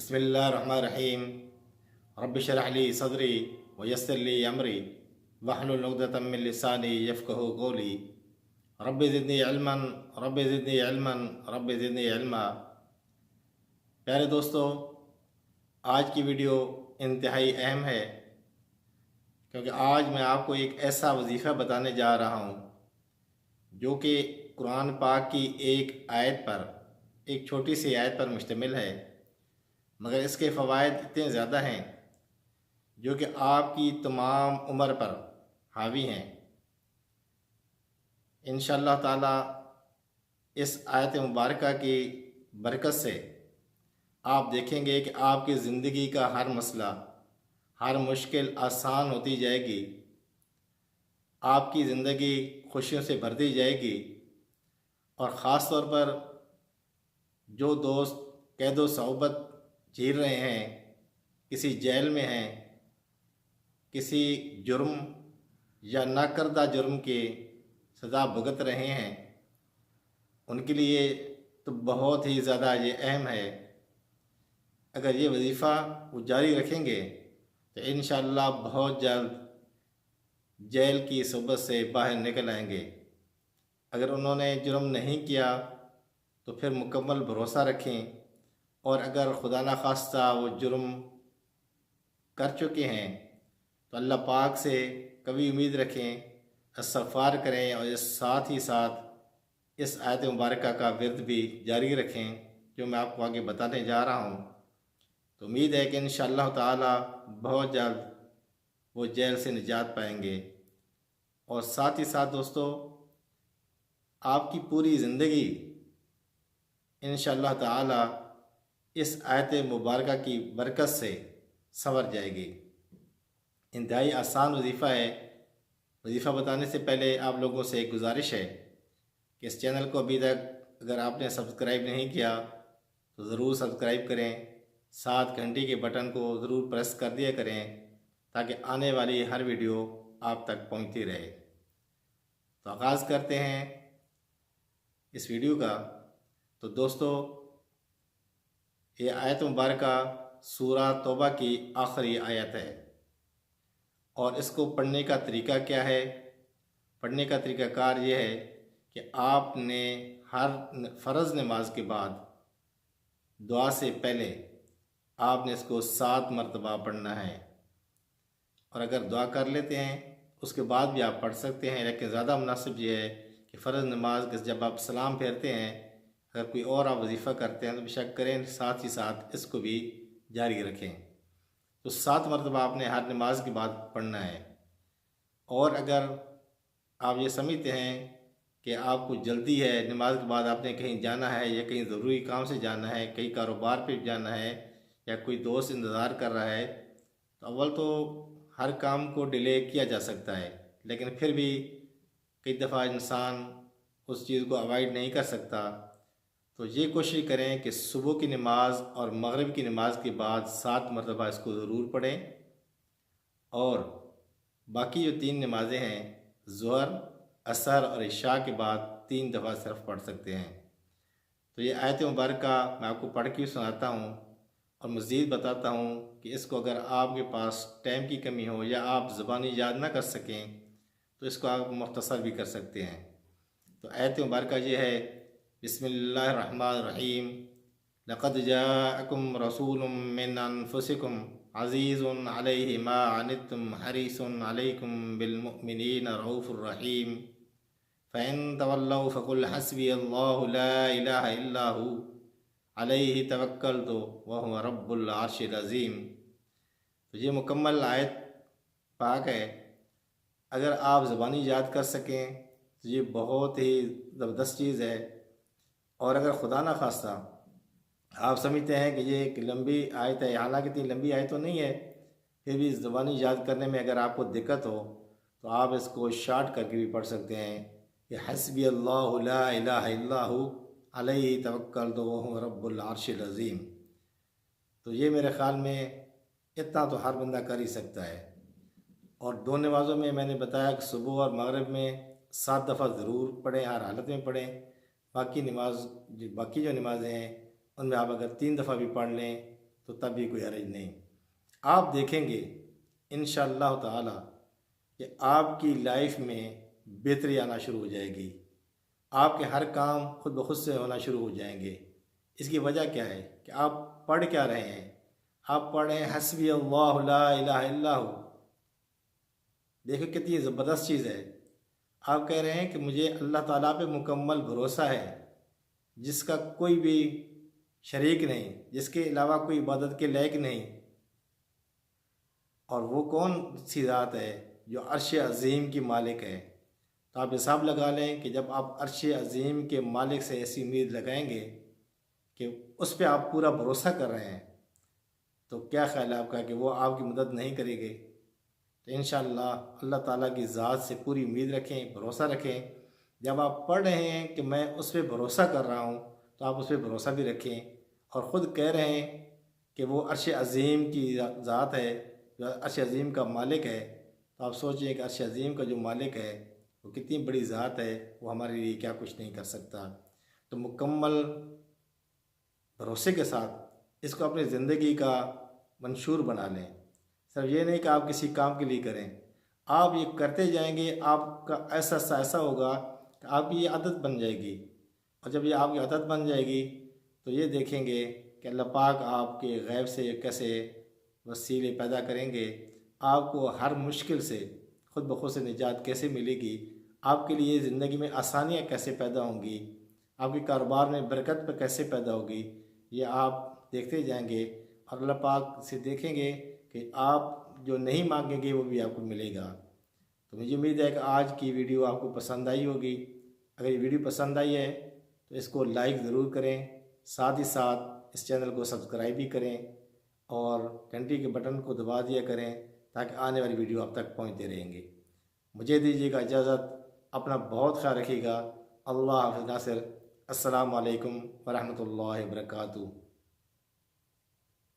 बिस्मिल्लाहिर्रहमानिर्रहीम। रब्बि इश्रह ली सदरी व यस्सिर ली अमरी वहलुल उक़दतम मिन लिसानी यफ़क़हू क़ौली। Rabbi ज़िदनी इल्मन rabbi ज़िदनी इल्मन rabbi ज़िदनी इल्मा। प्यारे दोस्तों, आज की वीडियो इंतहाई अहम है क्योंकि आज मैं आपको एक ऐसा वजीफ़ा बताने जा रहा हूँ जो कि कुरान पाक की एक आयत पर, एक छोटी सी आयत पर मुश्तमिल है, मगर इसके फ़वाइद इतने ज़्यादा हैं जो कि आपकी तमाम उम्र पर हावी हैं। इंशाअल्लाह ताला इस आयत मुबारक की बरकत से आप देखेंगे कि आपकी ज़िंदगी का हर मसला, हर मुश्किल आसान होती जाएगी, आपकी ज़िंदगी खुशियों से भरती जाएगी। और ख़ास तौर पर जो दोस्त कैद सौबत झेल रहे हैं, किसी जेल में हैं, किसी जुर्म या नाकर्दा जुर्म के सज़ा भुगत रहे हैं, उनके लिए तो बहुत ही ज़्यादा ये अहम है। अगर ये वजीफ़ा वो जारी रखेंगे तो इंशाअल्लाह बहुत जल्द जेल की सोबत से बाहर निकल आएंगे। अगर उन्होंने जुर्म नहीं किया तो फिर मुकम्मल भरोसा रखें, और अगर खुदा न खास्ता वो जुर्म कर चुके हैं तो अल्लाह पाक से कभी उम्मीद रखें, इस्तग़फ़ार करें और इस साथ ही साथ इस आयत मुबारक का विर्द भी जारी रखें जो मैं आपको आगे बताने जा रहा हूँ। तो उम्मीद है कि इंशाअल्लाह ताला बहुत जल्द वो जेल से निजात पाएंगे। और साथ ही साथ दोस्तों, आपकी पूरी ज़िंदगी इंशाअल्लाह ताला इस आयत मुबारक की बरकत से संवर जाएगी। इंतहाई आसान वजीफ़ा है। वजीफ़ा बताने से पहले आप लोगों से एक गुजारिश है कि इस चैनल को अभी तक अगर आपने सब्सक्राइब नहीं किया तो ज़रूर सब्सक्राइब करें, साथ घंटी के बटन को ज़रूर प्रेस कर दिया करें ताकि आने वाली हर वीडियो आप तक पहुंचती रहे। तो आगाज़ करते हैं इस वीडियो का। तो दोस्तों, ये आयत मुबारक सूरा तौबा की आखिरी आयत है और इसको पढ़ने का तरीका क्या है? पढ़ने का तरीक़ाकार ये है कि आपने हर फ़र्ज़ नमाज के बाद दुआ से पहले आपने इसको 7 मरतबा पढ़ना है। और अगर दुआ कर लेते हैं उसके बाद भी आप पढ़ सकते हैं, लेकिन ज़्यादा मुनासिब ये है कि फ़र्ज़ नमाज के जब आप सलाम फेरते हैं, अगर कोई और आप वजीफ़ा करते हैं तो बेशक करें, साथ ही साथ इसको भी जारी रखें। तो 7 मरतबा आपने हर नमाज के बाद पढ़ना है। और अगर आप ये समझते हैं कि आपको जल्दी है, नमाज के बाद आपने कहीं जाना है या कहीं ज़रूरी काम से जाना है, कहीं कारोबार पे जाना है या कोई दोस्त इंतज़ार कर रहा है, तो अव्वल तो हर काम को डिले किया जा सकता है, लेकिन फिर भी कई दफ़ा इंसान उस चीज़ को अवॉइड नहीं कर सकता। तो ये कोशिश करें कि सुबह की नमाज और मगरिब की नमाज के बाद 7 मरतबा इसको ज़रूर पढ़ें। और बाकी जो 3 नमाज़ें हैं, ज़ोहर, असर और इशा के बाद 3 दफ़ा सिर्फ पढ़ सकते हैं। तो ये आयत मुबारक मैं आपको पढ़ के सुनाता हूँ और मज़ीद बताता हूँ कि इसको अगर आपके पास टाइम की कमी हो या आप ज़बानी याद ना कर सकें तो इसको आप मुख्तसर भी कर सकते हैं। तो आयत मुबारक ये है, बिस्मिल्लाहिर्रहमानिर्रहीम। लक़द जाअकुम रसूलुम मिन अनफुसिकुम अज़ीज़ुन अलैहि मा अनित्तुम हरीसुन अलैकुम बिलमुमिनीना रऊफ़ुर रहीम। फ़इन तवल्लौ फ़कुल हस्बियल्लाहु ला इलाहा इल्ला हु अलैहि तवक्कलतु व हुवा रब्बुल अर्शिल अज़ीम। तो ये मुकम्मल आयत पाक है। अगर आप ज़बानी याद कर सकें तो ये बहुत ही ज़बरदस्त चीज़ है। और अगर खुदा न खास्ता आप समझते हैं कि ये एक लंबी आयत है, हालांकि इतनी लंबी आयत तो नहीं है, फिर भी ज़बानी याद करने में अगर आपको दिक्कत हो तो आप इसको शार्ट करके भी पढ़ सकते हैं कि हस्बी अल्लाहु ला इलाहा इल्ला हु अलैहि तवक्कलतु व हुवा रब्बुल अर्शिल अज़ीम। तो ये मेरे ख़्याल में इतना तो हर बंदा कर ही सकता है। और 2 नमाज़ों में मैंने बताया कि सुबह और मगरिब में 7 दफ़ा ज़रूर पढ़ें, हर हालत में पढ़ें। बाकी जो नमाज़ें हैं उनमें आप अगर 3 दफ़ा भी पढ़ लें तो तब भी कोई हर्ज नहीं। आप देखेंगे इंशाअल्लाह ताला कि आपकी लाइफ में बेहतरी आना शुरू हो जाएगी। आपके हर काम खुद ब खुद से होना शुरू हो जाएंगे। इसकी वजह क्या है कि आप पढ़ क्या रहे हैं। आप पढ़ रहे हैं हस्बी अल्लाहु ला इलाहा इल्ला हु। देखो कितनी ज़बरदस्त चीज़ है। आप कह रहे हैं कि मुझे अल्लाह ताला पे मुकम्मल भरोसा है, जिसका कोई भी शरीक नहीं, जिसके अलावा कोई इबादत के लायक नहीं। और वो कौन सी ज़ात है जो अर्श अज़ीम की मालिक है। तो आप हिसाब लगा लें कि जब आप अर्श अज़ीम के मालिक से ऐसी उम्मीद लगाएंगे कि उस पर आप पूरा भरोसा कर रहे हैं, तो क्या ख्याल है आपका कि वो आपकी मदद नहीं करेंगे। तो इंशाअल्लाह अल्लाह ताला की ज़ात से पूरी उम्मीद रखें, भरोसा रखें। जब आप पढ़ रहे हैं कि मैं उस पर भरोसा कर रहा हूँ, तो आप उस पर भरोसा भी रखें। और ख़ुद कह रहे हैं कि वो अर्श अज़ीम की ज़ात है जो अर्श अज़ीम का मालिक है। तो आप सोचिए कि अर्श अज़ीम का जो मालिक है वो कितनी बड़ी ज़ात है, वो हमारे लिए क्या कुछ नहीं कर सकता। तो मुकम्मल भरोसे के साथ इसको अपनी ज़िंदगी का मंशूर बना लें। सिर्फ ये नहीं कि आप किसी काम के लिए करें, आप ये करते जाएंगे, आपका ऐसा होगा कि आपकी ये आदत बन जाएगी। और जब ये आपकी आदत बन जाएगी तो ये देखेंगे कि अल्लाह पाक आपके गैब से कैसे वसीले पैदा करेंगे, आपको हर मुश्किल से खुद ब खुद से निजात कैसे मिलेगी, आपके लिए ज़िंदगी में आसानियाँ कैसे पैदा होंगी, आपके कारोबार में बरकत पर कैसे पैदा होगी, ये आप देखते जाएंगे। और अल्लाह पाक से देखेंगे कि आप जो नहीं मांगेंगे वो भी आपको मिलेगा। तो मुझे उम्मीद है कि आज की वीडियो आपको पसंद आई होगी। अगर ये वीडियो पसंद आई है तो इसको लाइक ज़रूर करें, साथ ही साथ इस चैनल को सब्सक्राइब भी करें और घंटी के बटन को दबा दिया करें ताकि आने वाली वीडियो आप तक पहुंचते रहेंगे। मुझे दीजिएगा इजाज़त, अपना बहुत ख्याल रखिएगा। अल्लाह हाफ़िज़ नासिर। अस्सलामु अलैकुम वरहमतुल्लाहि वबरकातुहू।